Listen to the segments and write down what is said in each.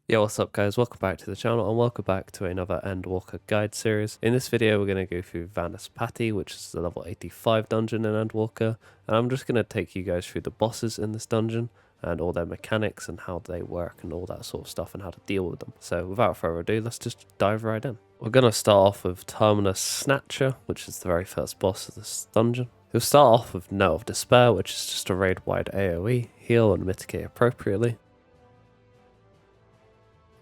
Yo, what's up guys, welcome back to the channel and welcome back to another Endwalker guide series. In this video we're going to go through Vanaspati, which is the level 85 dungeon in Endwalker, and I'm just going to take you guys through the bosses in this dungeon and all their mechanics and how they work and all that sort of stuff and how to deal with them. So without further ado, let's just dive right in. We're going to start off with Terminus Snatcher, which is the very first boss of this dungeon. He'll start off with Note of Despair, which is just a raid-wide AoE, heal and mitigate appropriately.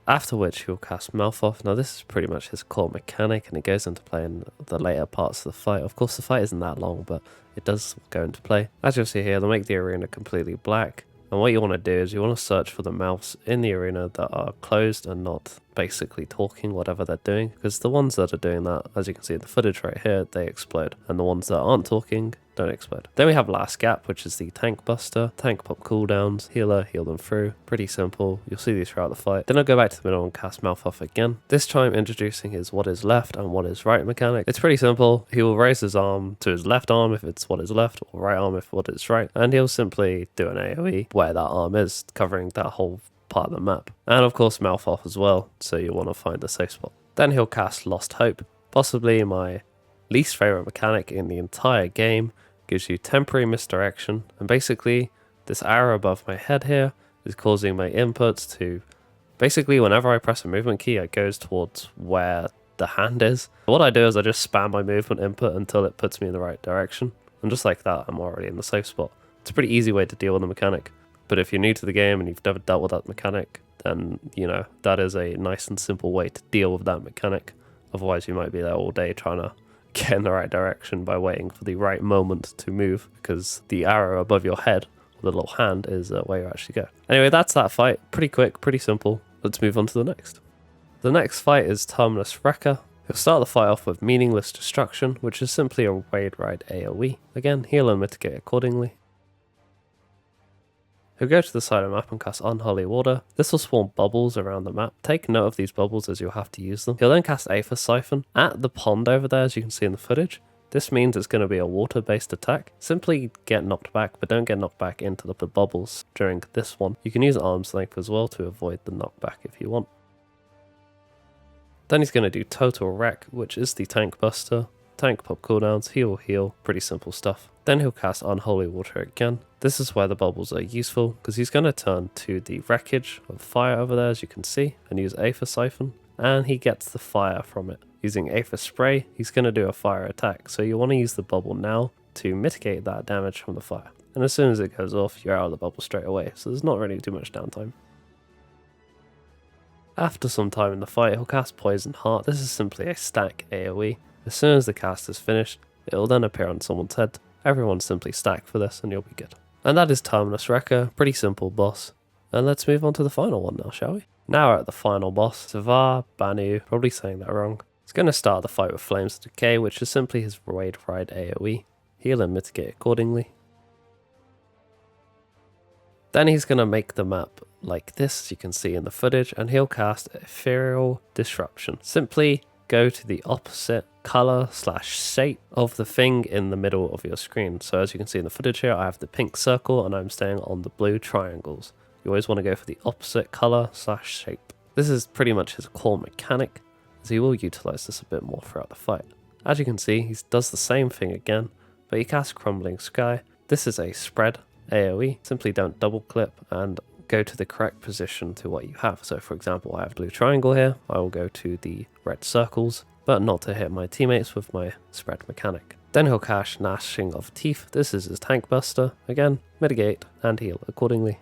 After which he'll cast Mouth Off. Now this is pretty much his core mechanic and it goes into play in the later parts of the fight. Of course the fight isn't that long, but it does go into play. As you'll see here, they'll make the arena completely black. And what you want to do is you want to search for the mouths in the arena that are closed and not basically talking whatever they're doing. Because the ones that are doing that, as you can see in the footage right here, they explode. And the ones that aren't talking don't explode. Then we have Last Gap, which is the tank buster. Tank pop cooldowns, healer, heal them through. Pretty simple. You'll see these throughout the fight. Then I'll go back to the middle and cast Mouth Off again. This time introducing his what is left and what is right mechanic. It's pretty simple. He will raise his arm to his left arm if it's what is left, or right arm if what is right. And he'll simply do an AoE where that arm is, covering that whole part of the map. And of course Mouth Off as well, so you want to find a safe spot. Then he'll cast Lost Hope, possibly my least favorite mechanic in the entire game. Gives you temporary misdirection, and basically this arrow above my head here is causing my inputs to basically whenever I press a movement key it goes towards where the hand is. What I do is I just spam my movement input until it puts me in the right direction, and just like that I'm already in the safe spot. It's a pretty easy way to deal with the mechanic, but if you're new to the game and you've never dealt with that mechanic, then you know that is a nice and simple way to deal with that mechanic. Otherwise you might be there all day trying to get in the right direction by waiting for the right moment to move, because the arrow above your head, the little hand, is where you actually go. Anyway, that's that fight. Pretty quick, pretty simple. Let's move on to the next. The next fight is Terminus Wrecker. He'll start the fight off with Meaningless Destruction, which is simply a raid ride AoE. Again, heal and mitigate accordingly. He'll go to the side of the map and cast Unholy Water. This will spawn bubbles around the map. Take note of these bubbles as you'll have to use them. He'll then cast FFXIV at the pond over there, as you can see in the footage. This means it's going to be a water-based attack. Simply get knocked back, but don't get knocked back into the bubbles during this one. You can use arm's length as well to avoid the knockback if you want. Then he's going to do Total Wreck, which is the tank buster. Tank pop cooldowns, heal, pretty simple stuff. Then he'll cast Unholy Water again. This is where the bubbles are useful, because he's going to turn to the wreckage of fire over there, as you can see, and use FFXIV, and he gets the fire from it. Using Aether Spray, he's going to do a fire attack, so you want to use the bubble now to mitigate that damage from the fire. And as soon as it goes off, you're out of the bubble straight away, so there's not really too much downtime. After some time in the fight, he'll cast Poison Heart. This is simply a stack AoE. As soon as the cast is finished, it will then appear on someone's head. Everyone simply stack for this and you'll be good. And that is Terminus Wrecker, pretty simple boss. And let's move on to the final one now, shall we? Now we're at the final boss, Savar Banu, probably saying that wrong. He's going to start the fight with Flames of Decay, which is simply his raid ride AoE. Heal and mitigate accordingly. Then he's going to make the map like this, as you can see in the footage, and he'll cast Ethereal Disruption. Simply go to the opposite color/shape of the thing in the middle of your screen. So as you can see in the footage here, I have the pink circle and I'm staying on the blue triangles. You always want to go for the opposite color/shape. This is pretty much his core mechanic, as he will utilize this a bit more throughout the fight. As you can see, he does the same thing again, but he casts Crumbling Sky. This is a spread AoE. Simply don't double clip and go to the correct position to what you have. So for example, I have blue triangle here, I will go to the red circles, but not to hit my teammates with my spread mechanic. Then he'll cast Gnashing of Teeth. This is his tank buster. Again, mitigate and heal accordingly.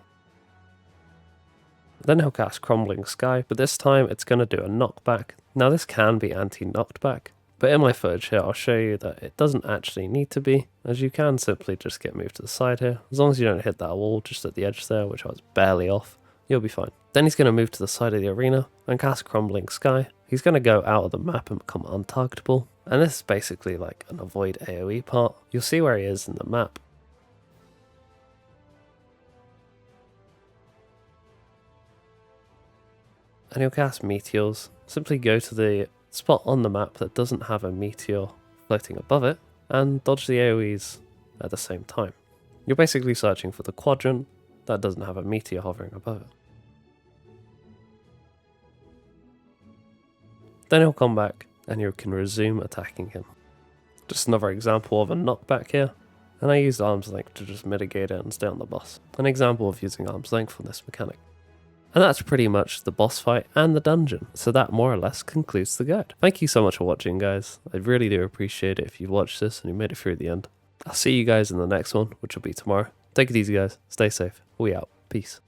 Then he'll cast Crumbling Sky, but this time it's going to do a knockback. Now this can be anti-knockback, but in my footage here I'll show you that it doesn't actually need to be, as you can simply just get moved to the side here. As long as you don't hit that wall just at the edge there, which I was barely off, you'll be fine. Then he's going to move to the side of the arena and cast Crumbling Sky. He's going to go out of the map and become untargetable, and this is basically like an avoid AoE part. You'll see where he is in the map. And he'll cast Meteors. Simply go to the spot on the map that doesn't have a meteor floating above it and dodge the AoEs at the same time. You're basically searching for the quadrant that doesn't have a meteor hovering above it. Then he'll come back and you can resume attacking him. Just another example of a knockback here. And I used arm's length to just mitigate it and stay on the boss. An example of using arm's length on this mechanic. And that's pretty much the boss fight and the dungeon. So that more or less concludes the guide. Thank you so much for watching, guys. I really do appreciate it if you watched this and you made it through the end. I'll see you guys in the next one, which will be tomorrow. Take it easy, guys. Stay safe. We out. Peace.